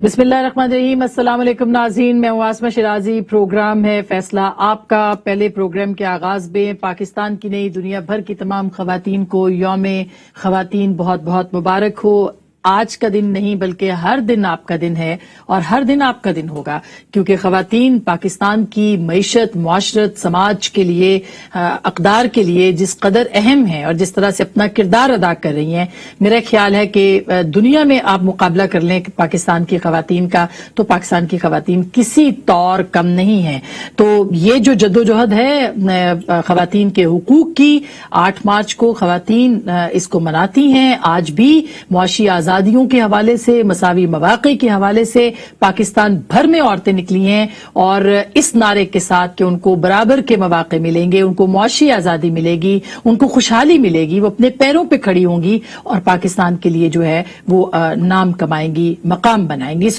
बिस्मिल्लाहिर्रहमानिर्रहीम। अस्सलाम वालेकुम नाज़रीन, मैं आसमा शिराजी। प्रोग्राम है फैसला आपका। पहले प्रोग्राम के आगाज में पाकिस्तान की नहीं दुनिया भर की तमाम खवातीन को यौम खवातीन बहुत बहुत मुबारक हो। आज का दिन नहीं बल्कि हर दिन आपका दिन है और हर दिन आपका दिन होगा, क्योंकि खवातीन पाकिस्तान की मईशत, मुआशरत, समाज के लिए, अक़दार के लिए जिस कदर अहम है और जिस तरह से अपना किरदार अदा कर रही हैं, मेरा ख्याल है कि दुनिया में आप मुकाबला कर लें पाकिस्तान की खवातीन का, तो पाकिस्तान की खवातीन किसी तौर कम नहीं है। तो ये जो जद्दोजहद है खवातीन के हुकूक की, 8 मार्च को खवातीन इसको मनाती हैं। आज भी मुआशी आजादियों के हवाले से, मसावी मवाक़े के हवाले से पाकिस्तान भर में औरतें निकली हैं और इस नारे के साथ कि उनको बराबर के मवाक़े मिलेंगे, उनको मुआशी आजादी मिलेगी, उनको खुशहाली मिलेगी, वो अपने पैरों पे खड़ी होंगी और पाकिस्तान के लिए जो है वो नाम कमाएंगी, मकाम बनाएंगी।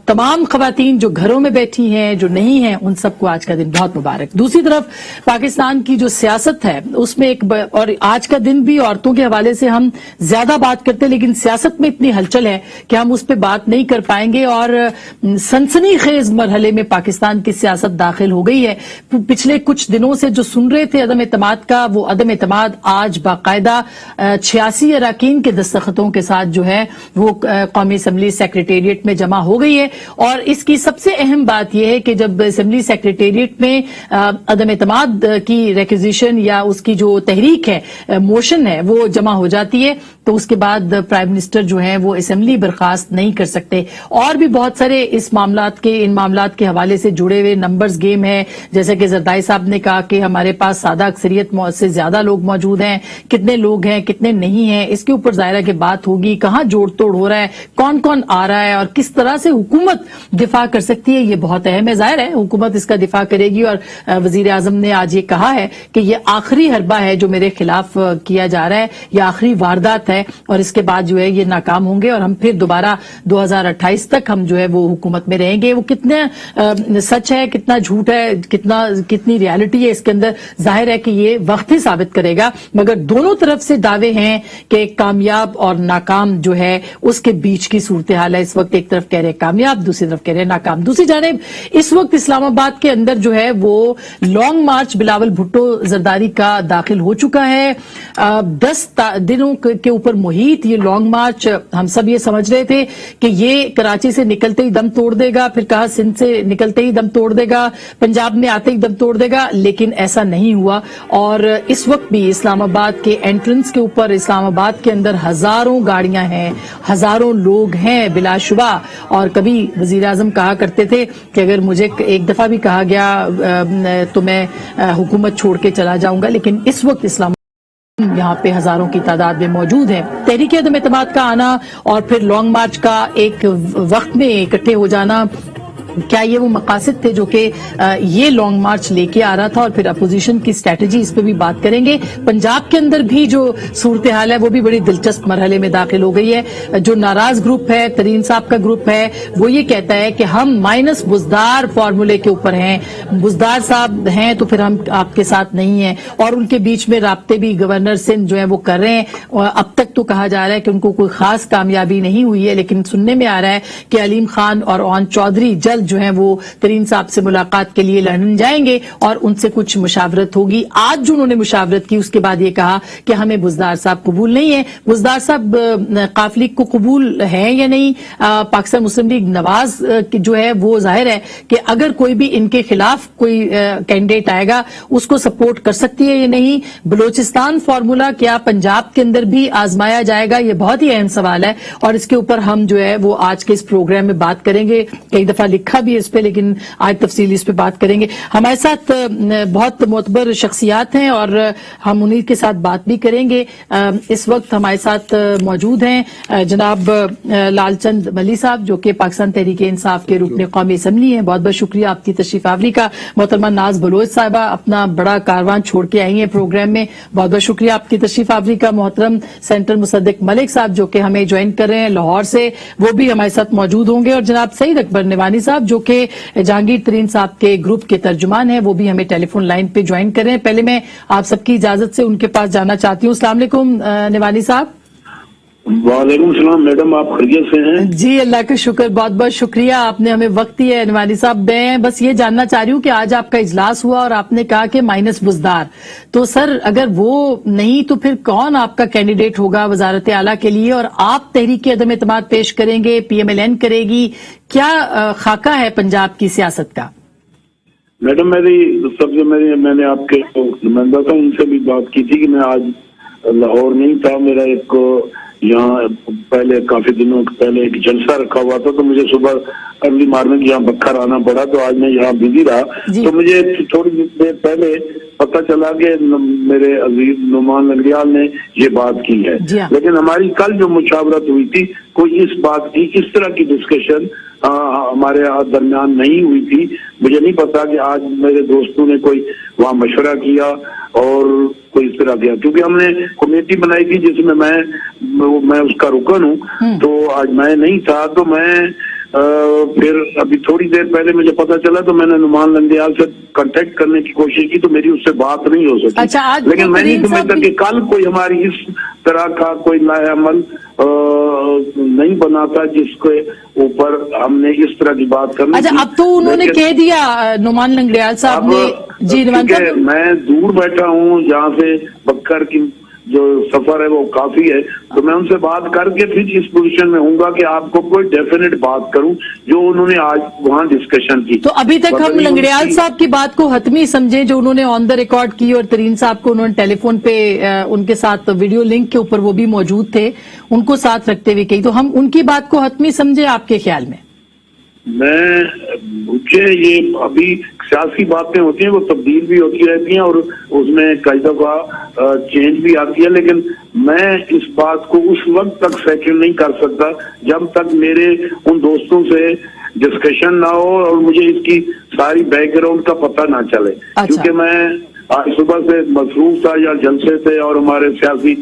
तमाम खवातीन जो घरों में बैठी हैं, जो नहीं हैं, उन सबको आज का दिन बहुत मुबारक। दूसरी तरफ पाकिस्तान की जो सियासत है उसमें और आज का दिन भी औरतों के हवाले से हम ज्यादा बात करते हैं, लेकिन सियासत में इतनी हलचल है कि हम उस पर बात नहीं कर पाएंगे और सनसनीखेज मरहले में पाकिस्तान की सियासत दाखिल हो गई है। पिछले कुछ दिनों से जो सुन रहे थे अदम एतमाद का, वो अदम एतमाद आज बाकायदा 86 अरकान के दस्तखतों के साथ जो है वो कौमी असम्बली सेक्रेटेरिएट में जमा हो गई है। और इसकी सबसे अहम बात यह है कि जब असम्बली सेक्रेटेरिएट में अदम एतमाद की रिक्विजिशन या उसकी जो तहरीक है, मोशन है, वो जमा हो जाती है, तो उसके बाद प्राइम मिनिस्टर जो है वो असेंबली बर्खास्त नहीं कर सकते। और भी बहुत सारे इन मामलात के हवाले से जुड़े हुए नंबर्स गेम है, जैसे कि जरदाई साहब ने कहा कि हमारे पास सादा अक्सरियत से ज्यादा लोग मौजूद हैं, कितने लोग हैं कितने नहीं हैं, इसके ऊपर ज़ाहिर की बात होगी, कहां जोड़ तोड़ हो रहा है, कौन कौन आ रहा है और किस तरह से हुकूमत दिफा कर सकती है, ये बहुत अहम है। जाहिर है हुकूमत इसका दिफा करेगी और वजीर आजम ने आज ये कहा है कि ये आखिरी हरबा है जो मेरे खिलाफ किया जा रहा है, ये आखिरी वारदात है और इसके बाद जो है ये नाकाम होंगे और हम फिर दोबारा 2028 तक हम जो है वो हुकूमत में रहेंगे। वो कितना सच है, कितना झूठ है, कितनी रियलिटी है इसके अंदर, जाहिर है कि ये वक्त ही साबित करेगा। मगर दोनों तरफ से दावे हैं कि कामयाब और नाकाम जो है उसके बीच की सूरत हाल है। इस वक्त एक तरफ कह रहे कामयाब, दूसरी तरफ कह रहे नाकाम। दूसरी जानिब इस वक्त इस्लामाबाद के अंदर जो है वो लॉन्ग मार्च बिलावल भुट्टो जरदारी का दाखिल हो चुका है। 10 दिनों के ऊपर मुहित ये लॉन्ग मार्च, हम सब ये समझ रहे थे कि ये कराची से निकलते ही दम तोड़ देगा, फिर कहा सिंध से निकलते ही दम तोड़ देगा, पंजाब में आते ही दम तोड़ देगा, लेकिन ऐसा नहीं हुआ। और इस वक्त भी इस्लामाबाद के एंट्रेंस के ऊपर, इस्लामाबाद के अंदर हजारों गाड़ियां हैं, हजारों लोग हैं बिलाशुबा। और कभी वजीर आजम कहा करते थे कि अगर मुझे एक दफा भी कहा गया तो मैं हुकूमत छोड़ के चला जाऊंगा, लेकिन इस वक्त इस्लाम यहाँ पे हजारों की तादाद में मौजूद है। तहरीक अदम एतमाद का आना और फिर लॉन्ग मार्च का एक वक्त में इकट्ठे हो जाना, क्या ये वो मकासद थे जो कि ये लॉन्ग मार्च लेके आ रहा था? और फिर अपोजिशन की स्ट्रेटजी, इस पे भी बात करेंगे। पंजाब के अंदर भी जो सूरत हाल है वो भी बड़ी दिलचस्प मरहले में दाखिल हो गई है। जो नाराज ग्रुप है, तरीन साहब का ग्रुप है, वो ये कहता है कि हम माइनस बुजदार फॉर्मूले के ऊपर हैं, बुजदार साहब हैं तो फिर हम आपके साथ नहीं हैं। और उनके बीच में राब्ते भी गवर्नर सिंध जो है वो कर रहे हैं। और अब तक तो कहा जा रहा है कि उनको कोई खास कामयाबी नहीं हुई है, लेकिन सुनने में आ रहा है कि अलीम खान और ओन चौधरी जल्द जो है वो तरीन साहब से मुलाकात के लिए लंदन जाएंगे और उनसे कुछ मुशावरत होगी। आज जो उन्होंने मुशावरत की उसके बाद ये कहा कि हमें बुजदार साहब कबूल नहीं है। बुजदार साहब काफ लीग को कबूल है या नहीं? पाकिस्तान मुस्लिम लीग नवाज जो है वो जाहिर है कि अगर कोई भी इनके खिलाफ कोई कैंडिडेट आएगा उसको सपोर्ट कर सकती है या नहीं? बलोचिस्तान फॉर्मूला क्या पंजाब के अंदर भी आजमाया जाएगा? ये बहुत ही अहम सवाल है और इसके ऊपर हम जो है वो आज के इस प्रोग्राम में बात करेंगे। कई दफा लिखा भी इस पे, लेकिन आज तफसीली इस पे बात करेंगे। हमारे साथ बहुत मोतबर शख्सियात हैं और हम उन्हीं के साथ बात भी करेंगे। इस वक्त हमारे साथ मौजूद हैं जनाब लालचंद मली साहब, जो कि पाकिस्तान तहरीक इंसाफ के रुकन कौमी असम्बली हैं। बहुत बहुत शुक्रिया आपकी तशरीफ आवरी का। मोहतरमा नाज बलोच साहिबा अपना बड़ा कारवान छोड़ के आई हैं प्रोग्राम में, बहुत बहुत शुक्रिया आपकी तशरीफ आवरी का। मोहतरम सेंटर मुसद्दिक मलिक साहब जो कि हमें ज्वाइन कर रहे हैं लाहौर से, वो भी हमारे साथ मौजूद होंगे। और जनाब सईद अकबर निवानी साहब जो कि जहांगीर तरीन साहब के ग्रुप के तर्जुमान हैं, वो भी हमें टेलीफोन लाइन पे ज्वाइन कर रहे हैं। पहले मैं आप सबकी इजाजत से उनके पास जाना चाहती हूँ। अस्सलाम वालेकुम निवानी साहब। वालेकुम सलाम मैडम, आप खैरियत से हैं? जी अल्लाह का शुक्र, बहुत बहुत शुक्रिया, आपने हमें वक्त दिया है। नवानी साहब, मैं बस ये जानना चाह रही हूँ कि आज आपका इजलास हुआ और आपने कहा कि माइनस बुज़दार, तो सर अगर वो नहीं तो फिर कौन आपका कैंडिडेट होगा वजारत आला के लिए, और आप तहरीक अदम एतमाद पेश करेंगे, PMLN करेगी, क्या खाका है पंजाब की सियासत का? मैडम मैंने आपके नुमाइंदा था, उनसे भी बात की थी कि मैं आज लाहौर नहीं था, मेरा एक यहाँ पहले काफी दिनों पहले एक जलसा रखा हुआ था, तो मुझे सुबह अर्ली मॉर्निंग यहाँ बखर आना पड़ा, तो आज मैं यहाँ बिजी रहा। तो मुझे थोड़ी देर पहले पता चला कि मेरे अजीज नुमान लंगड़ियाल ने ये बात की है, लेकिन हमारी कल जो मुशावरत हुई थी, कोई इस बात की इस तरह की डिस्कशन हमारे दरमियान नहीं हुई थी। मुझे नहीं पता कि आज मेरे दोस्तों ने कोई वहाँ मशवरा किया और कोई इस तरह किया, क्योंकि हमने कमेटी बनाई थी जिसमें मैं उसका रुकन हूँ, तो आज मैं नहीं था, तो मैं फिर अभी थोड़ी देर पहले मुझे पता चला, तो मैंने नुमान लंगड़ियाल से कांटेक्ट करने की कोशिश की, तो मेरी उससे बात नहीं हो सकी। अच्छा, आज लेकिन मैं नहीं समझता कि कल कोई हमारी इस तरह का कोई लाएअमल नहीं बना था जिसके ऊपर हमने इस तरह की बात करनी। अच्छा, अब तो उन्होंने कह दिया नुमान लंगड़ियाल साहब ने। जी नुमान साहब, मैं दूर बैठा हूँ, जहाँ से बक्कर की जो सफर है वो काफी है, तो मैं उनसे बात करके फिर इस पोजीशन में हूँगा कि आपको कोई डेफिनेट बात करूं जो उन्होंने आज वहाँ डिस्कशन की। तो अभी तक हम लंगड़ियाल साहब की बात को हतमी समझे, जो उन्होंने ऑन द रिकॉर्ड की, और तरीन साहब को उन्होंने टेलीफोन पे उनके साथ वीडियो लिंक के ऊपर वो भी मौजूद थे, उनको साथ रखते हुए कही, तो हम उनकी बात को हतमी समझे आपके ख्याल में? मुझे ये अभी सियासी बातें होती हैं, वो तब्दील भी होती रहती हैं और उसमें कई दफा चेंज भी आती है, लेकिन मैं इस बात को उस वक्त तक सेटल नहीं कर सकता जब तक मेरे उन दोस्तों से डिस्कशन ना हो और मुझे इसकी सारी बैकग्राउंड का पता ना चले। अच्छा। क्योंकि मैं आज सुबह से मसरूफ था या जलसे थे और हमारे सियासी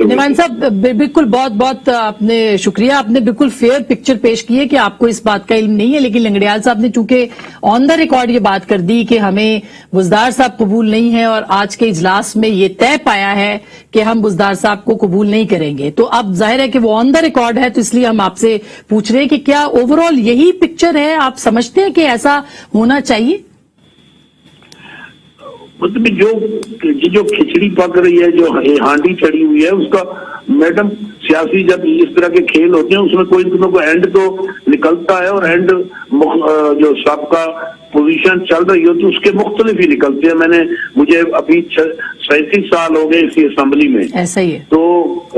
निमान साहब, बिल्कुल बहुत बहुत आपने शुक्रिया, आपने बिल्कुल फेयर पिक्चर पेश की है कि आपको इस बात का इल्म नहीं है, लेकिन लंगड़ियाल साहब ने चूंकि ऑन द रिकॉर्ड ये बात कर दी कि हमें बुज़दार साहब कबूल नहीं है और आज के इजलास में ये तय पाया है कि हम बुज़दार साहब को कबूल नहीं करेंगे, तो अब जाहिर है कि वो ऑन द रिकॉर्ड है, तो इसलिए हम आपसे पूछ रहे हैं कि क्या ओवरऑल यही पिक्चर है? आप समझते हैं कि ऐसा होना चाहिए? मतलब जो खिचड़ी पक रही है, जो हांडी चढ़ी हुई है, उसका मैडम सियासी जब इस तरह के खेल होते हैं उसमें कोई को एंड तो निकलता है, और एंड जो सबका पोजीशन चल रही हो तो उसके मुख्तलिफ ही निकलते हैं। मुझे अभी 37 साल हो गए इसी असेंबली में, ऐसा ही है, तो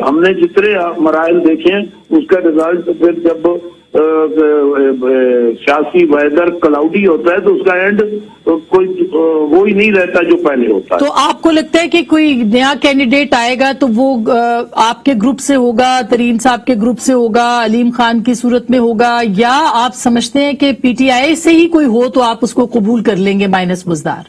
हमने जितने मराइल देखे हैं उसका रिजल्ट फिर जब सियासी वेदर क्लाउडी होता है तो उसका एंड कोई वो ही नहीं रहता जो पहले होता है। तो आपको लगता है कि कोई नया कैंडिडेट आएगा तो वो आपके ग्रुप से होगा, तरीन साहब के ग्रुप से होगा, अलीम खान की सूरत में होगा, या आप समझते हैं कि PTI से ही कोई हो तो आप उसको कबूल कर लेंगे माइनस बुज़दार?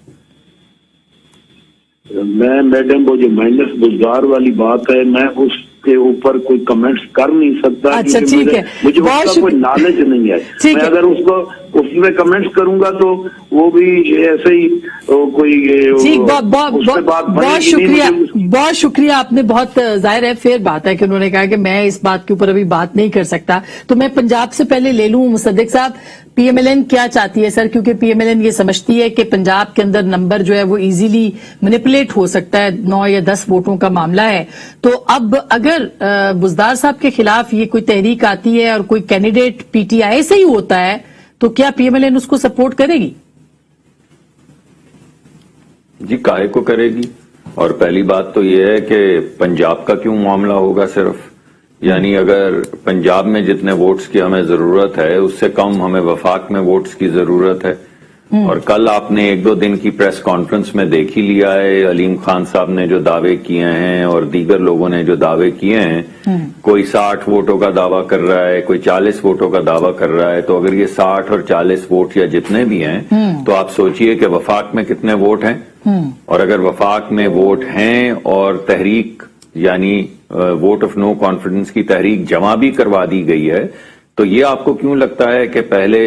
मैं मैडम वो जो माइनस बुज़दार वाली बात है, मैं उसके ऊपर कोई कमेंट्स कर नहीं सकता। अच्छा, ठीक है, मुझे उसका कोई नॉलेज नहीं है। मैं अगर उसमें कमेंट्स करूंगा तो वो भी ऐसे ही कोई बहुत शुक्रिया आपने, बहुत जाहिर है फेयर बात है कि उन्होंने कहा कि मैं इस बात के ऊपर अभी बात नहीं कर सकता। तो मैं पंजाब से पहले ले लूं मुसद्दिक साहब, PMLN क्या चाहती है सर? क्योंकि PMLN ये समझती है कि पंजाब के अंदर नंबर जो है वो इजीली मैनिपुलेट हो सकता है, 9 या 10 वोटों का मामला है, तो अब अगर बुज़दार साहब के खिलाफ ये कोई तहरीक आती है और कोई कैंडिडेट PTI से ही होता है तो क्या PMLN उसको सपोर्ट करेगी? जी काहे को करेगी। और पहली बात तो ये है कि पंजाब का क्यों मामला होगा सिर्फ, यानी अगर पंजाब में जितने वोट्स की हमें जरूरत है उससे कम हमें वफाक में वोट्स की जरूरत है। और कल आपने 1-2 दिन की प्रेस कॉन्फ्रेंस में देख ही लिया है, अलीम खान साहब ने जो दावे किए हैं और दीगर लोगों ने जो दावे किए हैं, कोई 60 वोटों का दावा कर रहा है, कोई 40 वोटों का दावा कर रहा है, तो अगर ये 60 और 40 वोट या जितने भी हैं तो आप सोचिए कि वफाक में कितने वोट हैं। और अगर वफाक में वोट हैं और तहरीक यानी वोट ऑफ नो कॉन्फिडेंस की तहरीक जमा भी करवा दी गई है, تو یہ آپ کو کیوں لگتا ہے کہ پہلے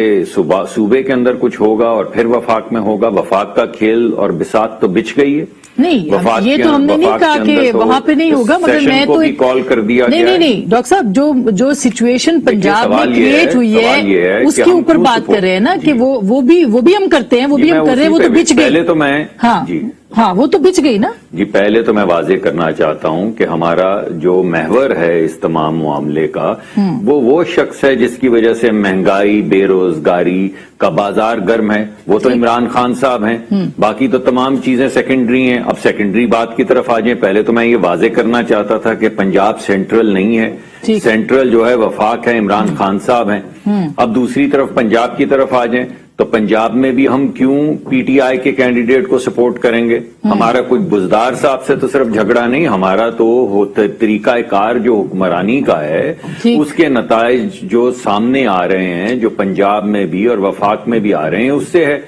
صوبے کے اندر کچھ ہوگا اور پھر وفاق میں ہوگا؟ وفاق کا کھیل اور بساط تو بچ گئی ہے. نہیں، یہ تو ہم نے نہیں کہا کہ وہاں پہ نہیں ہوگا، مگر میں تو کال کر دیا. نہیں ڈاکٹر صاحب، جو سچویشن پنجاب میں کریٹ ہوئی ہے اس کے اوپر بات کر رہے ہیں نا کہ وہ بھی ہم کرتے ہیں، وہ بھی ہم کر رہے ہیں، وہ تو بچ گئی. پہلے تو میں ہاں وہ تو بچ گئی نا جی. پہلے تو میں واضح کرنا چاہتا ہوں کہ ہمارا جو محور ہے اس تمام معاملے کا، وہ شخص ہے جس کی وجہ سے مہنگائی، بے روزگاری کا بازار گرم ہے، وہ تو عمران خان صاحب ہیں. باقی تو تمام چیزیں سیکنڈری ہیں. اب سیکنڈری بات کی طرف آ جائیں. پہلے تو میں یہ واضح کرنا چاہتا تھا کہ پنجاب سینٹرل نہیں ہے، سینٹرل جو ہے وفاق ہے، عمران خان صاحب ہیں. اب دوسری طرف پنجاب کی طرف آ جائیں تو پنجاب میں بھی ہم کیوں پی ٹی آئی کے کینڈیڈیٹ کو سپورٹ کریں گے؟ ہمارا کوئی بزدار صاحب سے تو صرف جھگڑا نہیں، ہمارا تو طریقہ کار جو حکمرانی کا ہے اس کے نتائج جو سامنے آ رہے ہیں، جو پنجاب میں بھی اور وفاق میں بھی آ رہے ہیں، اس سے ہے.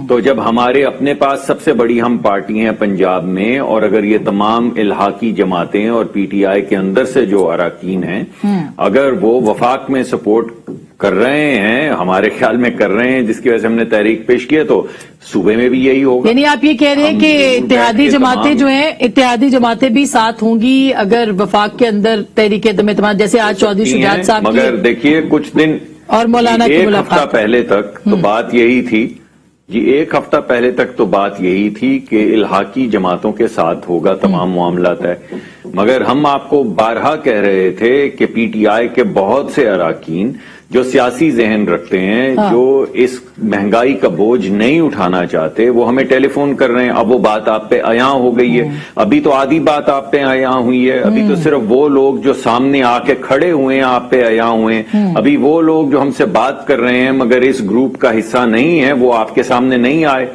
تو جب ہمارے اپنے پاس سب سے بڑی ہم پارٹی ہیں پنجاب میں، اور اگر یہ تمام الحاقی جماعتیں اور پی ٹی آئی کے اندر سے جو اراکین ہیں اگر وہ وفاق میں سپورٹ کر رہے ہیں، ہمارے خیال میں کر رہے ہیں، جس کی وجہ سے ہم نے تحریک پیش کی ہے، تو صوبے میں بھی یہی ہوگا. یعنی آپ یہ کہہ رہے ہیں کہ اتحادی جماعتیں جو ہیں، اتحادی جماعتیں بھی ساتھ ہوں گی اگر وفاق کے اندر تحریک عدم اعتماد، جیسے آج چودھری شجاعت صاحب کی، مگر دیکھیے کچھ دن اور مولانا کی ایک ملاقات، ہفتہ پہلے تک تو بات یہی تھی جی. ایک ہفتہ پہلے تک تو بات یہی تھی کہ الحاقی جماعتوں کے ساتھ ہوگا تمام معاملات ہے. مگر ہم آپ کو بارہا کہہ رہے تھے کہ پی ٹی آئی کے بہت سے اراکین جو سیاسی ذہن رکھتے ہیں، جو اس مہنگائی کا بوجھ نہیں اٹھانا چاہتے، وہ ہمیں ٹیلی فون کر رہے ہیں. اب وہ بات آپ پہ عیاں ہو گئی ہے. ابھی تو آدھی بات آپ پہ عیاں ہوئی ہے. ابھی تو صرف وہ لوگ جو سامنے آ کے کھڑے ہوئے ہیں آپ پہ عیاں ہوئے ہیں. ابھی وہ لوگ جو ہم سے بات کر رہے ہیں مگر اس گروپ کا حصہ نہیں ہے، وہ آپ کے سامنے نہیں آئے.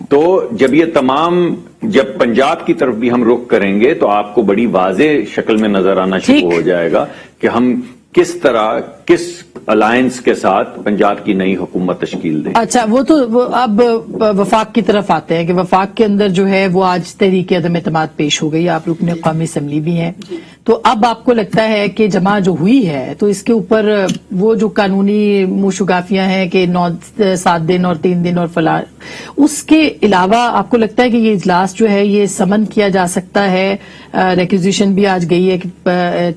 تو جب یہ تمام جب پنجاب کی طرف بھی ہم رخ کریں گے تو آپ کو بڑی واضح شکل میں نظر آنا شروع ہو جائے گا کہ ہم کس طرح، کس الائنس کے ساتھ پنجاب کی نئی حکومت تشکیل دیں. اچھا، وہ تو اب وفاق کی طرف آتے ہیں کہ وفاق کے اندر جو ہے وہ آج تحریک عدم اعتماد پیش ہو گئی. آپ رکن قومی اسمبلی بھی ہیں، تو اب آپ کو لگتا ہے کہ جمع جو ہوئی ہے تو اس کے اوپر وہ جو قانونی موشگافیاں ہیں کہ 7 دن اور 3 دن اور فلاں، اس کے علاوہ آپ کو لگتا ہے کہ یہ اجلاس جو ہے یہ سمن کیا جا سکتا ہے؟ ریکوزیشن بھی آج گئی ہے کہ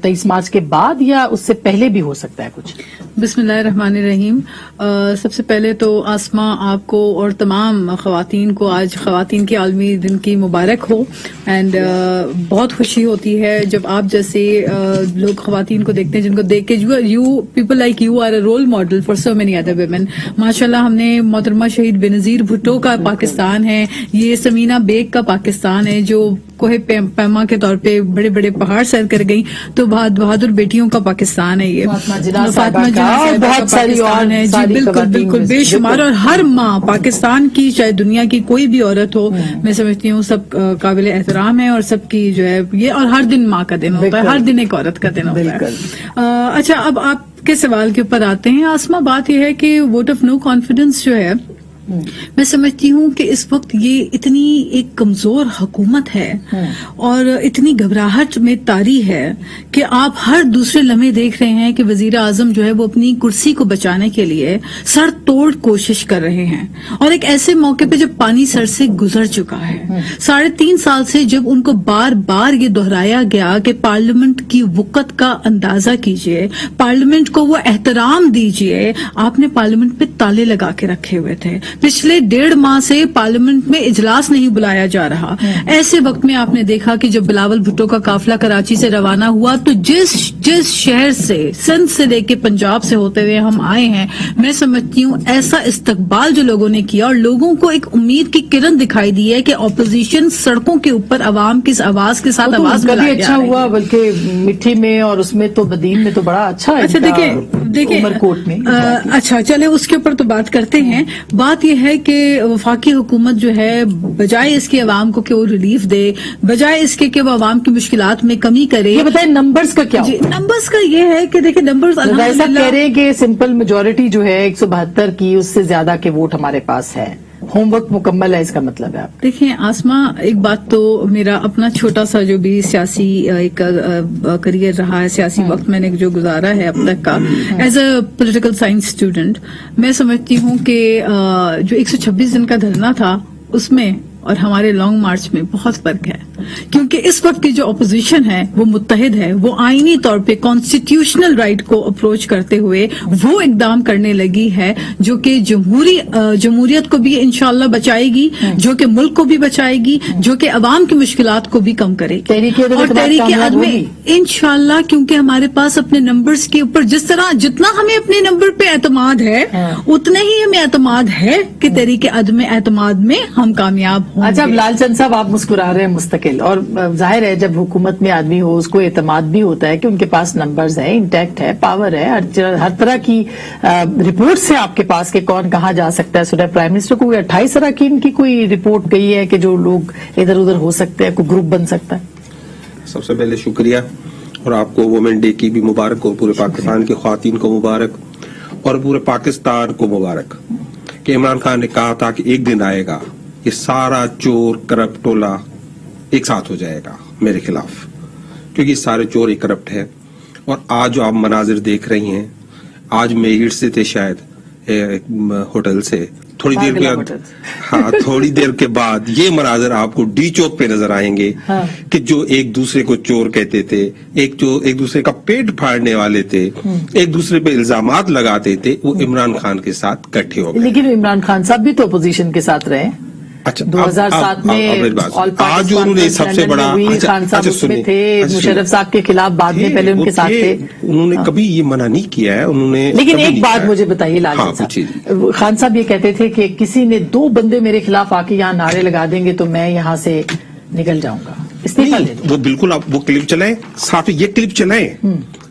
23 مارچ کے بعد، یا اس سے پہلے بھی ہو سکتا ہے کچھ؟ بسم اللہ الرحمن الرحیم. سب سے پہلے تو آسما آپ کو اور تمام خواتین کو آج خواتین کے عالمی دن کی مبارک ہو. اینڈ بہت خوشی ہوتی ہے جب آپ جیسے لوگ خواتین کو دیکھتے ہیں جن کو دیکھ کے you people like you are a role model for so many other women. ماشاء اللہ ہم نے محترمہ شہید بینظیر بھٹو کا پاکستان ہے، یہ سمینہ بیگ کا پاکستان ہے جو کوہ پیما کے طور پہ بڑے بڑے پہاڑ سر کر گئی، تو بہادر بیٹیوں کا پاکستان ہے یہ. فاطمہ جناح بہت ساری اور ہے جی، بالکل بالکل بے شمار. اور ہر ماں پاکستان کی، چاہے دنیا کی کوئی بھی عورت ہو، میں سمجھتی ہوں سب قابل احترام ہے، اور سب کی جو ہے یہ، اور ہر دن ماں کا دن ہوتا ہے، ہر دن ایک عورت کا دن ہوتا ہے. اچھا، اب آپ کے سوال کے اوپر آتے ہیں آسما. بات یہ ہے کہ ووٹ آف نو کانفیڈنس جو ہے، میں سمجھتی ہوں کہ اس وقت یہ اتنی ایک کمزور حکومت ہے اور اتنی گھبراہٹ میں طاری ہے کہ آپ ہر دوسرے لمحے دیکھ رہے ہیں کہ وزیر اعظم جو ہے وہ اپنی کرسی کو بچانے کے لیے سر توڑ کوشش کر رہے ہیں، اور ایک ایسے موقع پہ جب پانی سر سے گزر چکا ہے. 3.5 سال سے جب ان کو بار بار یہ دہرایا گیا کہ پارلیمنٹ کی وقت کا اندازہ کیجئے، پارلیمنٹ کو وہ احترام دیجئے، آپ نے پارلیمنٹ پہ تالے لگا کے رکھے ہوئے تھے. پچھلے 1.5 ماہ سے پارلیمنٹ میں اجلاس نہیں بلایا جا رہا. ایسے وقت میں آپ نے دیکھا کہ جب بلاول بھٹو کا قافلہ کراچی سے روانہ ہوا تو جس شہر سے، سندھ سے لے کے پنجاب سے ہوتے ہوئے ہم آئے ہیں، میں سمجھتی ہوں ایسا استقبال جو لوگوں نے کیا، اور لوگوں کو ایک امید کی کرن دکھائی دی ہے کہ اپوزیشن سڑکوں کے اوپر عوام کی آواز کے ساتھ آواز ملا اچھا ہوا، بلکہ مٹھی میں اور اس میں تو بدین میں تو بڑا اچھا ہے. اچھا دیکھیں عمرکوٹ میں، اچھا چلے اس کے اوپر تو بات کرتے ہیں. بات یہ ہے کہ وفاقی حکومت جو ہے بجائے اس کے عوام کو کہ وہ ریلیف دے، بجائے اس کے کہ وہ عوام کی مشکلات میں کمی کرے. یہ بتائیں نمبرز کا کیا؟ جی، نمبرز کا یہ ہے کہ دیکھیں نمبرز الحمدللہ کہہ رہے ہیں کہ سمپل میجورٹی جو ہے 172 کی، اس سے زیادہ کے ووٹ ہمارے پاس ہے. होमवर्क मुकम्मल है, इसका मतलब है आप। देखिए आसमा, एक बात तो मेरा अपना छोटा सा जो भी सियासी एक करियर रहा है, सियासी वक्त मैंने जो गुजारा है अब तक का, as a political science student, मैं समझती हूँ कि जो 126 दिन का धरना था उसमें और हमारे लॉन्ग मार्च में बहुत फर्क है, क्योंकि इस वक्त की जो अपोजिशन है वो मुत्तहिद है, वो आईनी तौर पे कॉन्स्टिट्यूशनल राइट को अप्रोच करते हुए वो इकदाम करने लगी है जो कि जमहूरियत को भी इंशाल्लाह बचाएगी, जो कि मुल्क को भी बचाएगी, जो कि अवाम की मुश्किलात को भी कम करेगी। और तहरीक अदम इंशाल्लाह, क्योंकि हमारे पास अपने नंबर्स के ऊपर जितना हमें अपने नंबर पे एतमाद है उतना ही हमें एतमाद है कि तहरीक अदम एतमाद में हम कामयाब होंगे। अच्छा, अब लालचंद साहब आप मुस्कुरा रहे हैं मुस्तकिल, और जाहिर है जब हुकूमत में आदमी हो उसको एतमाद भी होता है कि उनके पास नंबर्स हैं, इंटैक्ट है, पावर है, हर तरह की रिपोर्ट से आपके पास कि कौन कहाँ जा सकता है। सुना प्राइम मिनिस्टर को 28 अरकान की कोई रिपोर्ट गई है कि जो लोग इधर उधर हो सकते हैं, कोई ग्रुप बन सकता है। सबसे पहले शुक्रिया, और आपको वुमेन डे की भी मुबारक, और पूरे पाकिस्तान की ख्वातीन को मुबारक, और पूरे पाकिस्तान को मुबारक कि इमरान खान ने कहा था कि एक दिन आएगा ये सारा चोर करप्ट टोला एक साथ हो जाएगा मेरे खिलाफ, क्योंकि सारे चोर एक करप्ट है। और आज जो आप मनाजिर देख रही हैं, आज मेहिर से थे शायद होटल से, थोड़ी देर के बाद, हाँ, थोड़ी देर के बाद ये मनाजिर आपको डी चौक पे नजर आएंगे। हाँ। कि जो एक दूसरे को चोर कहते थे, एक दूसरे का पेट फाड़ने वाले थे, एक दूसरे पे इल्जामात लगाते थे, वो इमरान खान के साथ इकट्ठे हो गए। लेकिन इमरान खान साहब भी तो अपोजिशन के साथ रहे। अच्छा, 2007 में आज उन्होंने सबसे बड़ा, खान साहब उसमें थे, मुशर्रफ साहब के खिलाफ बाद में पहले उनके साथ थे। उन्होंने कभी ये मना नहीं किया है उन्होंने। लेकिन एक बात मुझे बताइए लालचंद साहब, खान साहब ये कहते थे कि किसी ने 2 बंदे मेरे खिलाफ आके यहाँ नारे लगा देंगे तो मैं यहाँ से निकल जाऊंगा, इस्तीफा ले दूं। वो बिल्कुल, आप वो क्लिप चलाएं, साथ ये क्लिप चलाएं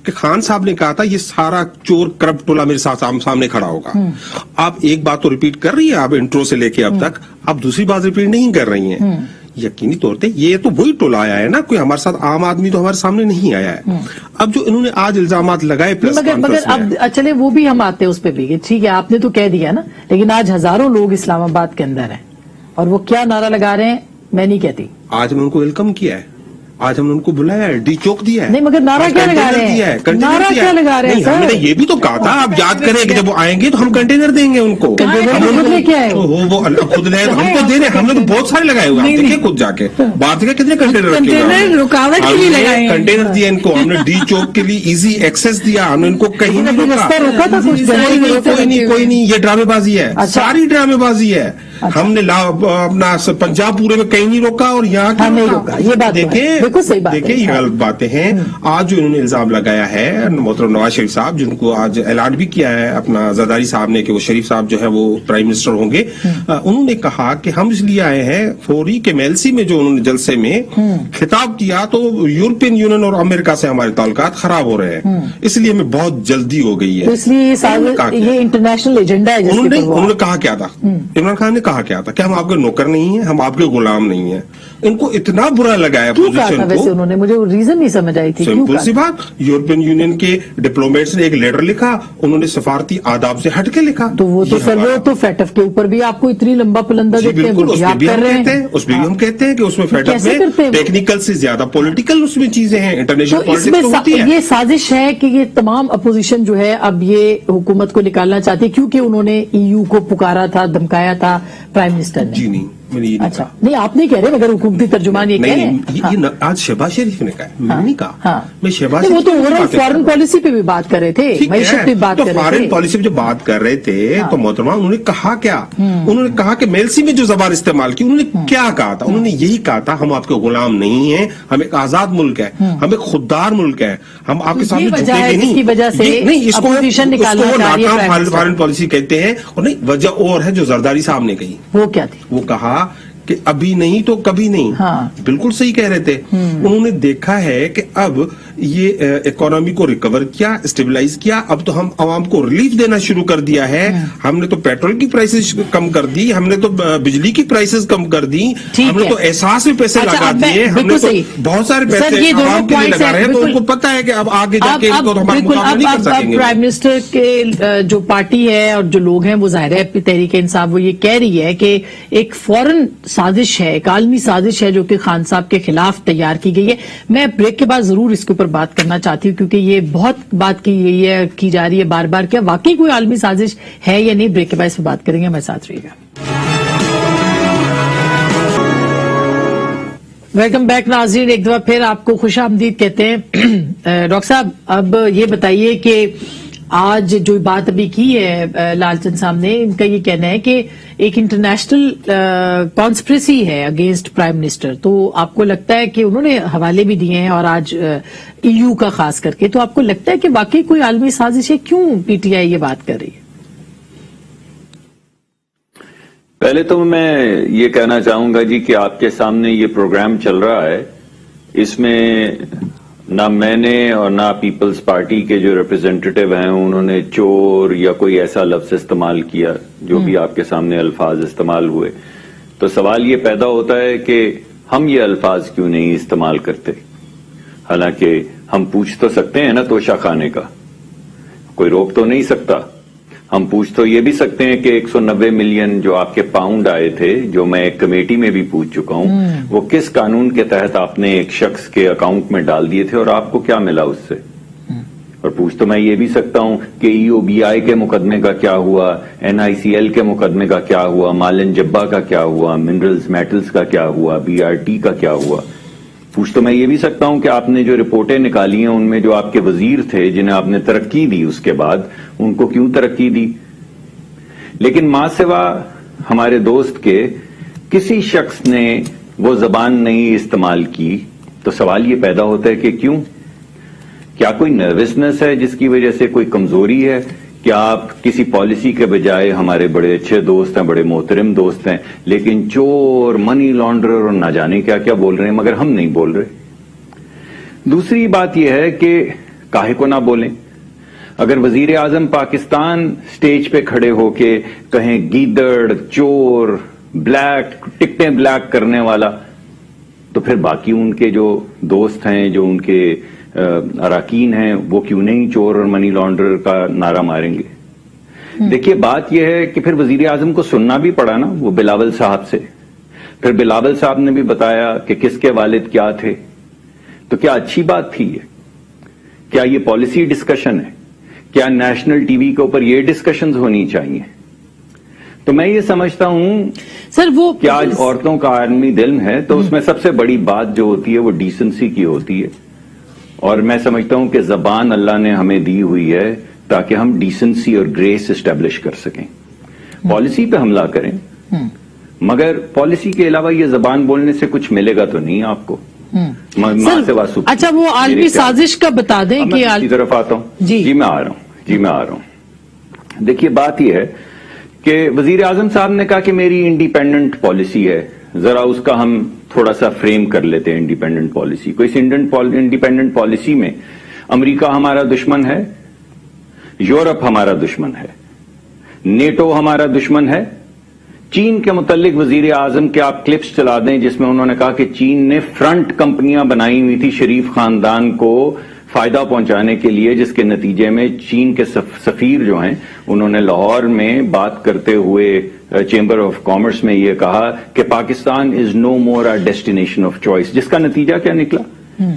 कि खान साहब ने कहा था ये सारा चोर करप्ट टोला मेरे साथ सामने खड़ा होगा। आप एक बात तो रिपीट कर रही है, आप इंट्रो से लेके अब तक, आप दूसरी बात रिपीट नहीं कर रही हैं। यकीनी तौर पे ये तो वही टोला आया है ना, कोई हमारे साथ आम आदमी तो हमारे सामने नहीं आया है। अब जो इन्होंने आज इल्जामात लगाए प्रेस मगर अब चले वो भी हम आते हैं उस पर भी, ठीक है आपने तो कह दिया ना, लेकिन आज हजारों लोग इस्लामाबाद के अंदर हैं और वो क्या नारा लगा रहे हैं मैं नहीं कहती। आज हमने उनको वेलकम किया है, आज हमने उनको बुलाया है, डी चौक दिया है। नहीं मगर नारा क्या लगा रहे हैं, नारा क्या लगा रहे हैं सर? हमने ये भी तो कहा था, आप याद करें कि जब वो आएंगे तो हम कंटेनर देंगे उनको। कंटेनर लेके आए वो खुद ले, हमको दे रहे, हमने तो बहुत सारे लगाए हुए, आप देखिए खुद जाके बात है कितने कंटेनर रखे हुए, रुकावट के लिए लगाए, कंटेनर दिया इनको हमने, डी चौक के लिए इजी एक्सेस दिया हमने, इनको कहीं नहीं रोका था कुछ, कोई नहीं, ये ड्रामेबाजी है, सारी ड्रामेबाजी है। हमने अपना पंजाब पूरे में कहीं नहीं रोका और यहाँ नहीं रोका, ये बात देखिए ये गलत बातें हैं। आज जो इन्होंने इल्जाम लगाया है मोहतरम नवाज शरीफ साहब, जिनको आज ऐलान भी किया है अपना जरदारी साहब ने कि वो शरीफ साहब जो है वो प्राइम मिनिस्टर होंगे, उन्होंने कहा कि हम इसलिए आए हैं फौरी के मेलसी में जो उन्होंने जलसे में खिताब किया तो यूरोपियन यूनियन और अमेरिका से हमारे ताल्लुकात खराब हो रहे हैं, इसलिए हमें बहुत जल्दी हो गई है, तो इसलिए ये इंटरनेशनल एजेंडा है। उन्होंने कहा क्या था, इमरान खान ने कहा क्या था कि हम आपके नौकर नहीं है, हम आपके गुलाम नहीं है। इनको इतना बुरा लगा है पोजीशन को, वैसे उन्होंने, मुझे रीजन नहीं समझ आई थी। सिंपल सी बात, यूरोपियन यूनियन के डिप्लोमेट्स ने एक लेटर लिखा, उन्होंने सफारती आदाब से हटके लिखा, तो वो तो सर वो तो फैटफ के ऊपर भी आपको इतनी लंबा पुलंदा देते हैं, उसमें भी हम कहते हैं कि उसमें फैटफ में टेक्निकल से ज्यादा पॉलिटिकल उसमें चीजें हैं, इंटरनेशनल पॉलिटिक्स। ये साजिश है कि ये तमाम अपोजिशन जो है अब ये हुकूमत को निकालना चाहती है क्योंकि उन्होंने EU को पुकारा था, धमकाया था प्राइम मिनिस्टर ने। जी नहीं, अच्छा नहीं आप नहीं कह रहे, मगर हुकूमती तर्जुमान ये कह रहे हैं। ये आज शहबाज शरीफ ने कहा, मैंने नहीं कहा। मैं शहबाज वो तो ओवरऑल फॉरेन पॉलिसी पे भी बात कर रहे थे, मैशत पे बात कर रहे थे। फॉरेन पॉलिसी पे जो बात कर रहे थे तो मोहतरमा उन्होंने कहा क्या, उन्होंने कहा कि मेलसी में जो जबान इस्तेमाल की, उन्होंने क्या कहा था, उन्होंने यही कहा था हम आपके गुलाम नहीं है, हम एक आजाद मुल्क है, हम एक खुददार मुल्क है, हम आपके सामने झुकेंगे नहीं। इसकी वजह से अपोजिशन निकालना चाह रही है, फॉरेन पॉलिसी कहते हैं। और नहीं, वजह और है जो जरदारी साहब ने कही, वो क्या थी, वो कहा कि अभी नहीं तो कभी नहीं। हाँ। बिल्कुल सही कह रहे थे। उन्होंने देखा है कि अब یہ اکانومی کو ریکور کیا, اسٹیبلائز کیا. اب تو ہم عوام کو ریلیف دینا شروع کر دیا ہے. ہم نے تو پیٹرول کی پرائسز کم کر دی, ہم نے تو بجلی کی پرائسز کم کر دی, ہم نے تو احساس میں پیسے لگا دیے, ہم نے تو بہت سارے پیسے عوام کے لیے لگا رہے ہیں. تو ان کو پتا ہے کہ اب آگے جا کے ہمارا مقابلہ نہیں کر سکیں گے. پرائم منسٹر کے جو پارٹی ہے اور جو لوگ ہیں وہ ظاہر ہے تحریک انصاف وہ یہ کہہ رہی ہے کہ ایک فورن سازش ہے, ایک عالمی سازش ہے جو کہ خان صاحب کے خلاف تیار کی گئی ہے. میں بریک کے بعد ضرور اس کے اوپر بات کرنا چاہتی ہوں کیونکہ یہ بہت بات کی گئی ہے, کی جا رہی ہے بار بار. کیا واقعی کوئی عالمی سازش ہے یا نہیں؟ بریک کے بعد اس پہ بات کریں گے, ہمارے ساتھ رہیے گا. ویلکم بیک ناظرین, ایک دفعہ پھر آپ کو خوش آمدید کہتے ہیں. ڈاکٹر صاحب اب یہ بتائیے کہ آج جو بات ابھی کی ہے لال چند صاحب نے, ان کا یہ کہنا ہے کہ ایک انٹرنیشنل کانسپریسی ہے اگینسٹ پرائم منسٹر. تو آپ کو لگتا ہے کہ انہوں نے حوالے بھی دیے ہیں اور آج ای یو کا خاص کر کے, تو آپ کو لگتا ہے کہ واقعی کوئی عالمی سازش ہے؟ کیوں پی ٹی آئی یہ بات کر رہی ہے؟ پہلے تو میں یہ کہنا چاہوں گا جی کہ آپ کے سامنے یہ پروگرام چل رہا ہے, اس میں نہ میں نے اور نہ پیپلز پارٹی کے جو ریپرزینٹیٹیو ہیں انہوں نے چور یا کوئی ایسا لفظ استعمال کیا. جو بھی آپ کے سامنے الفاظ استعمال ہوئے, تو سوال یہ پیدا ہوتا ہے کہ ہم یہ الفاظ کیوں نہیں استعمال کرتے. حالانکہ ہم پوچھ تو سکتے ہیں نا توشہ خانے کا, کوئی روک تو نہیں سکتا. ہم پوچھ تو یہ بھی سکتے ہیں کہ 190 ملین جو آپ کے پاؤنڈ آئے تھے, جو میں ایک کمیٹی میں بھی پوچھ چکا ہوں, وہ کس قانون کے تحت آپ نے ایک شخص کے اکاؤنٹ میں ڈال دیے تھے اور آپ کو کیا ملا اس سے. اور پوچھ تو میں یہ بھی سکتا ہوں کہ ای او بی آئی کے مقدمے کا کیا ہوا, این آئی سی ایل کے مقدمے کا کیا ہوا, مالن جبا کا کیا ہوا, منرلز میٹلز کا کیا ہوا, بی آر ٹی کا کیا ہوا. پوچھ تو میں یہ بھی سکتا ہوں کہ آپ نے جو رپورٹیں نکالی ہیں ان میں جو آپ کے وزیر تھے جنہیں آپ نے ترقی دی اس کے بعد, ان کو کیوں ترقی دی. لیکن ماں سوا ہمارے دوست کے کسی شخص نے وہ زبان نہیں استعمال کی. تو سوال یہ پیدا ہوتا ہے کہ کیوں؟ کیا کوئی نروسنس ہے جس کی وجہ سے, کوئی کمزوری ہے؟ کیا آپ کسی پالیسی کے بجائے ہمارے بڑے اچھے دوست ہیں, بڑے محترم دوست ہیں, لیکن چور, منی لانڈرر اور نہ جانے کیا کیا بول رہے ہیں, مگر ہم نہیں بول رہے. دوسری بات یہ ہے کہ کاہے کو نہ بولیں. اگر وزیر اعظم پاکستان سٹیج پہ کھڑے ہو کے کہیں گیدڑ, چور, بلیک, ٹکٹیں بلیک کرنے والا, تو پھر باقی ان کے جو دوست ہیں, جو ان کے اراکین ہیں, وہ کیوں نہیں چور اور منی لانڈرر کا نعرہ ماریں گے. دیکھیے بات یہ ہے کہ پھر وزیر اعظم کو سننا بھی پڑا نا وہ بلاول صاحب سے. پھر بلاول صاحب نے بھی بتایا کہ کس کے والد کیا تھے. تو کیا اچھی بات تھی یہ؟ کیا یہ پالیسی ڈسکشن ہے؟ کیا نیشنل ٹی وی کے اوپر یہ ڈسکشنز ہونی چاہیے؟ تو میں یہ سمجھتا ہوں سر وہ کہ آج عورتوں کا عالمی دن ہے, تو اس میں سب سے بڑی بات جو ہوتی ہے وہ ڈیسنسی کی ہوتی ہے. اور میں سمجھتا ہوں کہ زبان اللہ نے ہمیں دی ہوئی ہے تاکہ ہم ڈیسنسی اور گریس اسٹیبلش کر سکیں. پالیسی پہ حملہ کریں, مگر پالیسی کے علاوہ یہ زبان بولنے سے کچھ ملے گا تو نہیں آپ کو. اچھا وہ عالمی سازش کا بتا دیں کہ کی طرف آتا ہوں. جی میں آ رہا ہوں. دیکھیے بات یہ ہے کہ وزیر اعظم صاحب نے کہا کہ میری انڈیپینڈنٹ پالیسی ہے. ذرا اس کا ہم تھوڑا سا فریم کر لیتے ہیں انڈیپینڈنٹ پالیسی کو. اس انڈیپینڈنٹ پالیسی میں امریکہ ہمارا دشمن ہے, یورپ ہمارا دشمن ہے, نیٹو ہمارا دشمن ہے. چین کے متعلق وزیر اعظم کے آپ کلپس چلا دیں جس میں انہوں نے کہا کہ چین نے فرنٹ کمپنیاں بنائی ہوئی تھی شریف خاندان کو فائدہ پہنچانے کے لیے, جس کے نتیجے میں چین کے سفیر جو ہیں انہوں نے لاہور میں بات کرتے ہوئے چیمبر آف کامرس میں یہ کہا کہ پاکستان از نو مور آ ڈیسٹینیشن آف چوائس. جس کا نتیجہ کیا نکلا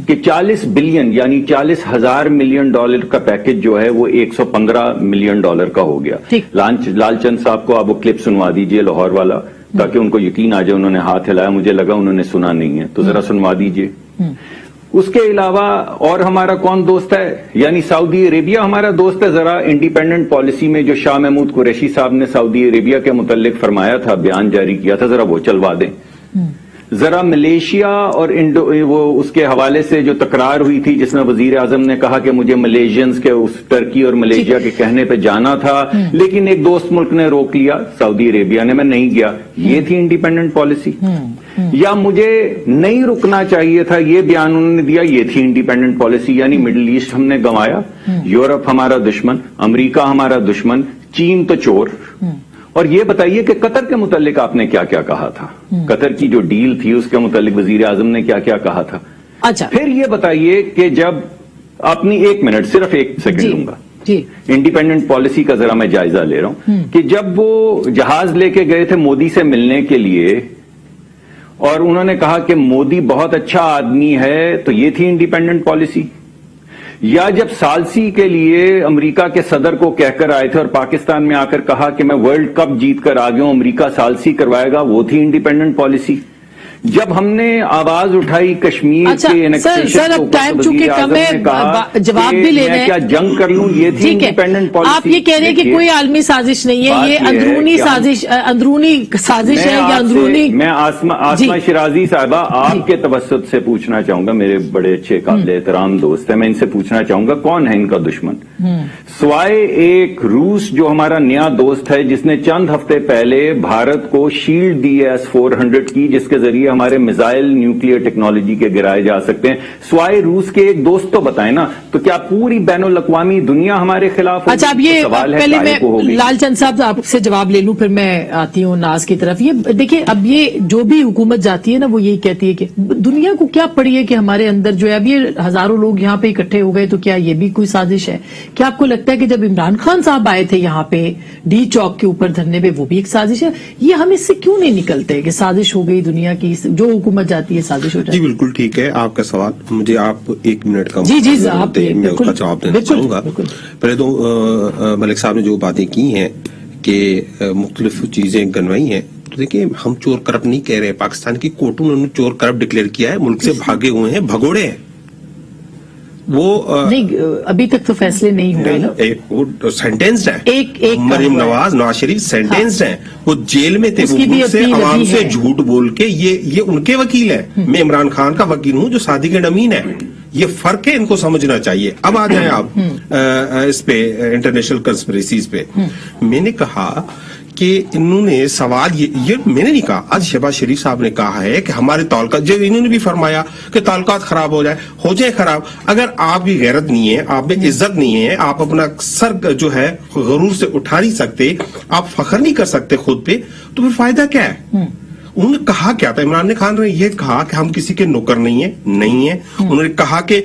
کہ 40 بلین یعنی 40,000 ملین ڈالر کا پیکج جو ہے وہ 115 ملین ڈالر کا ہو گیا. لال چند صاحب کو آپ وہ کلپ سنوا دیجئے لاہور والا, تاکہ ان کو یقین آ جائے. انہوں نے ہاتھ ہلایا, مجھے لگا انہوں نے سنا نہیں ہے, تو ذرا سنوا دیجئے. اس کے علاوہ اور ہمارا کون دوست ہے؟ یعنی سعودی عربیہ ہمارا دوست ہے. ذرا انڈیپینڈنٹ پالیسی میں جو شاہ محمود قریشی صاحب نے سعودی عربیہ کے متعلق فرمایا تھا, بیان جاری کیا تھا, ذرا وہ چلوا دیں. ذرا ملیشیا اور وہ اس کے حوالے سے جو تکرار ہوئی تھی جس میں وزیر اعظم نے کہا کہ مجھے ملیشینز کے اس ٹرکی اور ملیشیا کے کہنے پہ جانا تھا لیکن ایک دوست ملک نے روک لیا, سعودی عربیہ نے, میں نہیں گیا. یہ تھی انڈیپینڈنٹ پالیسی. या मुझे नहीं रुकना चाहिए था, ये बयान उन्होंने दिया। ये थी इंडिपेंडेंट पॉलिसी, यानी मिडिल ईस्ट हमने गंवाया, यूरोप हमारा दुश्मन, अमेरिका हमारा दुश्मन, चीन तो चोर। और ये बताइए कि कतर के मुतालिक आपने क्या क्या कहा था, कतर की जो डील थी उसके मुतालिक वजीर आजम ने क्या क्या कहा था। अच्छा, फिर ये बताइए कि जब अपनी 1 मिनट, सिर्फ 1 सेकंड लूंगा, जी, इंडिपेंडेंट पॉलिसी का जरा मैं जायजा ले रहा हूं कि जब वो जहाज लेके गए थे मोदी से मिलने के लिए और उन्होंने कहा कि मोदी बहुत अच्छा आदमी है, तो ये थी इंडिपेंडेंट पॉलिसी। या जब सालसी के लिए अमेरिका के सदर को कहकर आए थे और पाकिस्तान में आकर कहा कि मैं वर्ल्ड कप जीत कर आ गया हूं, अमेरिका सालसी करवाएगा, वो थी इंडिपेंडेंट पॉलिसी। जब हमने आवाज उठाई कश्मीर अच्छा, के सर अब टाइम चूंकि कम है, जवाब भी लेना है, क्या जंग कर लूं, ये थी इंडिपेंडेंट पॉलिसी। आप ये कह रहे हैं कि कोई आलमी साजिश नहीं है, ये अंदरूनी साजिश है या अंदरूनी। मैं आसमा शिराजी साहिबा आपके तवस्सुत से पूछना चाहूंगा, मेरे बड़े अच्छे काबिल एहतराम दोस्त है, मैं इनसे पूछना चाहूंगा कौन है इनका दुश्मन, स्वाय एक रूस जो हमारा नया दोस्त है, जिसने चंद हफ्ते पहले भारत को शील्ड दी है S-400 की, जिसके जरिए हमारे मिसाइल न्यूक्लियर टेक्नोलॉजी के गिराए जा सकते हैं। स्वाय रूस के एक दोस्त तो बताएं ना, तो क्या पूरी बैनुल अक़वामी दुनिया हमारे खिलाफ होगी? अच्छा, अब ये तो सवाल है पहले मैं लालचंद साहब आपसे जवाब ले लूं, फिर मैं आती हूं नाज की तरफ। ये देखिए, अब ये जो भी हुकूमत जाती है ना, वो यही कहती है कि दुनिया को क्या पड़ी है कि हमारे अंदर जो है, अब ये हजारों लोग यहाँ पे इकट्ठे हो गए, तो क्या ये भी कोई साजिश है? क्या आपको लगता है कि जब इमरान खान साहब आए थे यहाँ पे डी चौक के ऊपर धरने पे, वो भी एक साजिश है? ये हम इससे क्यों नहीं निकलते कि साजिश हो गई दुनिया की, जो हुकूमत जाती है साजिश हो जाती है? जी बिल्कुल ठीक है आपका सवाल। मुझे आप 1 मिनट का जी आप मैं उसका जवाब देना चाहूंगा। पहले तो मलिक साहब ने जो बातें की हैं कि मुख्तलिफ चीजें गनवाई हैं, तो देखिए हम चोर करप्ट नहीं कह रहे। पाकिस्तान की कोर्टों ने चोर करप्ट डिक्लेयर किया है, मुल्क से भागे हुए हैं, भगोड़े हैं वो। नहीं, अभी तक तो फैसले नहीं हुए ना। वो सेंटेंस्ड है, एक मरीम नवाज, नवाज शरीफ सेंटेंस्ड हैं, वो जेल में थे, वो मुल्क से आवाम से झूठ बोल के, ये उनके वकील है। मैं इमरान खान का वकील हूं जो सादिक अमीन है। ये फर्क है, इनको समझना चाहिए। अब आ जाए आप इस पे इंटरनेशनल कंस्पिरेसीज पे। मैंने कहा कि इन्होंने सवाल ये मैंने नहीं कहा, आज शहबाज शरीफ साहब ने कहा है कि हमारे ताल्लुकात, जो इन्होंने भी फरमाया कि ताल्लुकात खराब हो जाए खराब। अगर आपकी गैरत नहीं है, आप में इज्जत नहीं है, आप अपना सर जो है गरूर से उठा नहीं सकते, आप फख्र नहीं कर सकते खुद पे, तो फिर फायदा क्या है? उन्होंने कहा क्या था? इमरान खान ने यह कहा कि हम किसी के नौकर नहीं है। उन्होंने कहा कि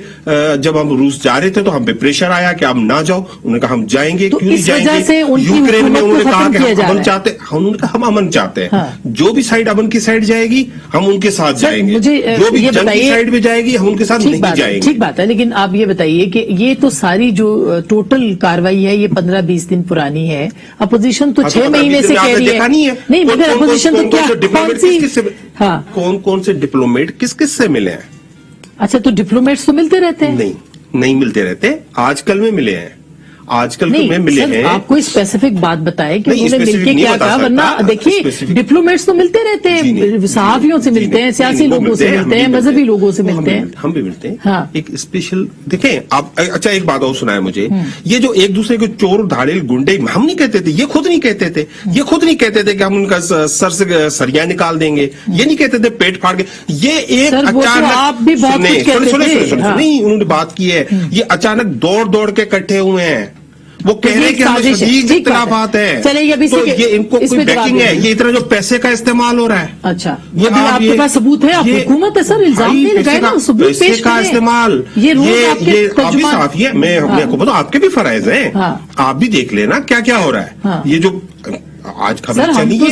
जब हम रूस जा रहे थे तो हम पे प्रेशर आया कि आप ना जाओ। उन्होंने कहा हम जाएंगे, तो क्यों नहीं जाएंगे? यूक्रेन में उन्होंने कहा कि हम अमन चाहते हैं, उन्होंने कहा हम अमन चाहते हैं। हाँ। जो भी साइड अमन की साइड जाएगी हम उनके साथ जाएंगे, जो भी जंग की साइड में जाएगी हम उनके साथ नहीं जाएंगे। ठीक बात है, लेकिन आप ये बताइए कि ये तो सारी जो टोटल कार्रवाई है ये 15-20 दिन पुरानी है। अपोजिशन तो 6 महीने से कह रही है। नहीं, मगर अपोजिशन तो क्या, हाँ, कौन से डिप्लोमेट किस से मिले हैं? अच्छा, तो डिप्लोमेट्स तो मिलते रहते हैं? नहीं मिलते रहते, आजकल में मिले हैं, आजकल में मिले हैं। आप कोई स्पेसिफिक बात बताएं कि उन्होंने मिलके क्या कहा, वरना देखिए डिप्लोमेट्स तो मिलते रहते हैं, सहाफियों से मिलते हैं, सियासी लोगों से मिलते हैं, मजहबी लोगों से मिलते हैं, हम भी मिलते हैं। हाँ। एक स्पेशल देखें आप। अच्छा, एक बात और सुनाए मुझे, ये जो एक दूसरे को चोर धाड़ेल गुंडे हम नहीं कहते थे, ये खुद नहीं कहते थे कि हम उनका सर से सरिया निकाल देंगे, ये नहीं कहते थे पेट फाड़ के। ये एक अचानक, आप भी बहुत कुछ कहते थे। नहीं, उन्होंने बात की है, ये अचानक दौड़ के इकट्ठे हुए हैं। वो कह रहे हैं कि हमें शदीद इख्तिलाफात है, चलिए अभी तो ये इनको कोई बैकिंग है, ये इतना जो पैसे का इस्तेमाल हो रहा है। अच्छा, ये भी आपके पास सबूत है? आप हुकूमत है सर, इल्जाम नहीं लगाए ना, सबूत पेश करें। का इस्तेमाल ये आप भी साफ है। मैं आपको बताऊं, आपके भी फराइज हैं, आप भी देख लेना क्या क्या हो रहा है। ये जो आज खबर चली है,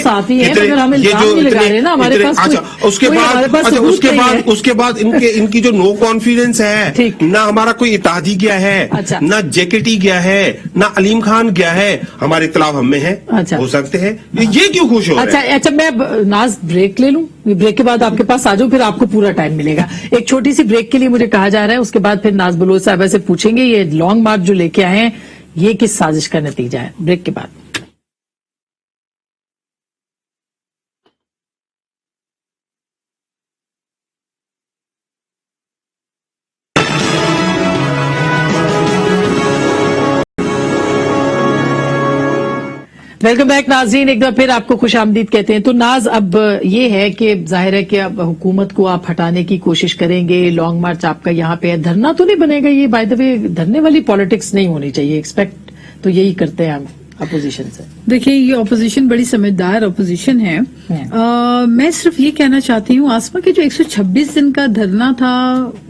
उसके बाद इनकी जो नो कॉन्फिडेंस है, ना हमारा कोई इत्तेहादी गया है, अच्छा। ना जेकेटी गया है, ना अलीम खान गया है, हमारे इख्तिलाफ हम में है। अच्छा। हो सकते हैं ये क्यों खुश हो रहे हैं? अच्छा, मैं नाज ब्रेक ले लूं, ब्रेक के बाद आपके पास आ जाऊं, फिर आपको पूरा टाइम मिलेगा। एक छोटी सी ब्रेक के लिए मुझे कहा जा रहा है, उसके बाद फिर नाज बलोच साहब से पूछेंगे ये लॉन्ग मार्च जो लेके आए हैं ये किस साजिश का नतीजा है। ब्रेक के बाद वेलकम बैक नाज़रीन, एक बार फिर आपको खुश आमदीद कहते हैं। तो नाज, अब ये है कि जाहिर है कि अब हुकूमत को आप हटाने की कोशिश करेंगे, लॉन्ग मार्च आपका यहाँ पे है, धरना तो नहीं बनेगा ये? बाय द वे, धरने वाली पॉलिटिक्स नहीं होनी चाहिए, एक्सपेक्ट तो यही करते हैं हम अपोजिशन से। देखिए, ये अपोजिशन बड़ी समझदार अपोजिशन है। मैं सिर्फ ये कहना चाहती हूँ आसमा के जो 126 दिन का धरना था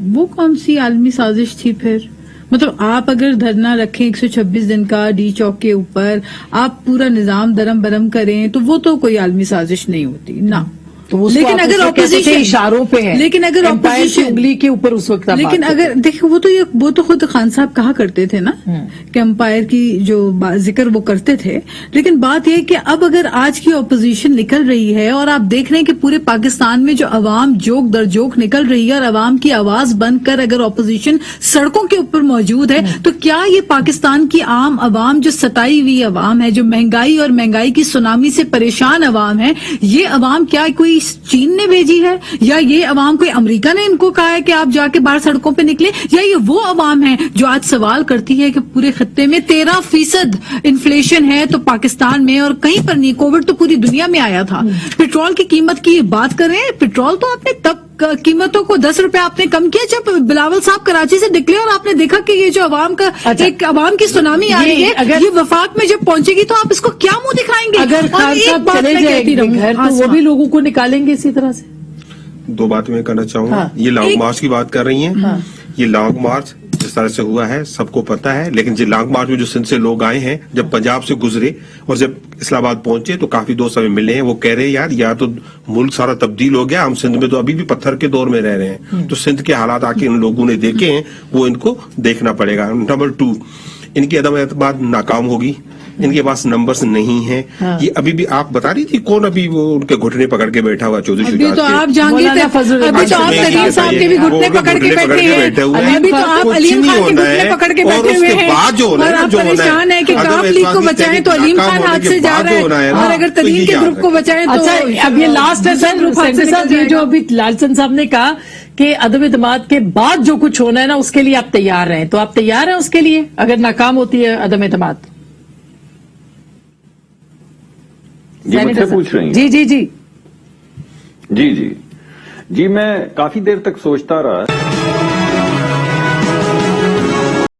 वो कौन सी आलमी साजिश थी फिर? मतलब आप अगर धरना रखें 126 दिन का डी चौक के ऊपर, आप पूरा निजाम दरम बरम करें, तो वो तो कोई आलमी साजिश नहीं होती ना। तो उसको लेकिन आप अगर उसको कहते थे ऑपोजिशन इशारों पे है, लेकिन अगर एम्पायर की ऑपोजिशन उंगली के ऊपर उस वक्त आप लेकिन बात अगर देखो, वो तो खुद खान साहब कहा करते थे ना कि अंपायर की जो जिक्र वो करते थे। लेकिन बात यह है कि अब अगर आज की ऑपोजिशन निकल रही है और आप देख रहे हैं कि पूरे पाकिस्तान में जो अवाम जोक दर जोक निकल रही है और अवाम की आवाज बनकर अगर ऑपोजिशन सड़कों के ऊपर मौजूद है, तो क्या ये पाकिस्तान की आम अवाम जो सताई हुई अवाम है, जो महंगाई और महंगाई की सुनामी से परेशान अवाम है, ये अवाम क्या कोई चीन ने भेजी है, या ये अवाम कोई अमेरिका ने इनको कहा है कि आप जाके बाहर सड़कों पे निकले, या ये वो अवाम है जो आज सवाल करती है कि पूरे खत्ते में 13% इन्फ्लेशन है तो पाकिस्तान में और कहीं पर नहीं, कोविड तो पूरी दुनिया में आया था। पेट्रोल की कीमत की बात करें, पेट्रोल तो आपने तब कीमतों को 10 रुपए आपने कम किया जब बिलावल साहब कराची से निकले और आपने देखा कि ये जो अवाम का एक अवाम की सुनामी आ रही है, ये वफाक में जब पहुंचेगी तो आप इसको क्या मुंह दिखाएंगे? अगर खान साहब चले जाएंगे घर तो वो भी लोगों को निकालेंगे इसी तरह से। दो बात मैं कहना चाहूंगा। हाँ। ये लॉन्ग मार्च की बात कर रही हैं। हाँ। ये लॉन्ग मार्च जिस तरह से हुआ है सबको पता है, लेकिन जो लॉन्ग मार्च में जो सिंध से लोग आए हैं, जब पंजाब से गुजरे और जब इस्लामाबाद पहुंचे तो काफी दोस्त हमें मिले हैं, वो कह रहे हैं यार या तो मुल्क सारा तब्दील हो गया, हम सिंध में तो अभी भी पत्थर के दौर में रह रहे हैं। तो सिंध के हालात आके इन लोगों ने देखे हैं, वो इनको देखना पड़ेगा। नंबर 2, इनकी अदम एतमाद नाकाम होगी, इनके पास नंबर्स नहीं है। हाँ। ये अभी भी आप बता रही थी कौन अभी वो उनके घुटने पकड़ के बैठा हुआ चौधरी अभी शुजात तो के? आप जहांगीर मौलाना फजल अभी तो आप अच्छा, तरीन साहब के भी घुटने पकड़ के बैठे हैं, अभी तो आप अलीम खान के घुटने पकड़ के बैठे हुए हैं और आप परेशान है कि काफ लीग को बचाएं तो अलीम खान हाथ से जा रहा है और अगर तरीन के ग्रुप को बचाएं तो अच्छा, अब ये लास्ट है सर, सेंटर साहब, ये जो अभी लालचंद साहब ने कहा कि अदम एतमाद के बाद जो कुछ होना है ना उसके लिए आप तैयार हैं, तो आप तैयार हैं उसके लिए अगर नाकाम होती है अदम एतमाद? ये मुझसे पूछ रही हैं? जी जी जी जी जी जी, मैं काफी देर तक सोचता रहा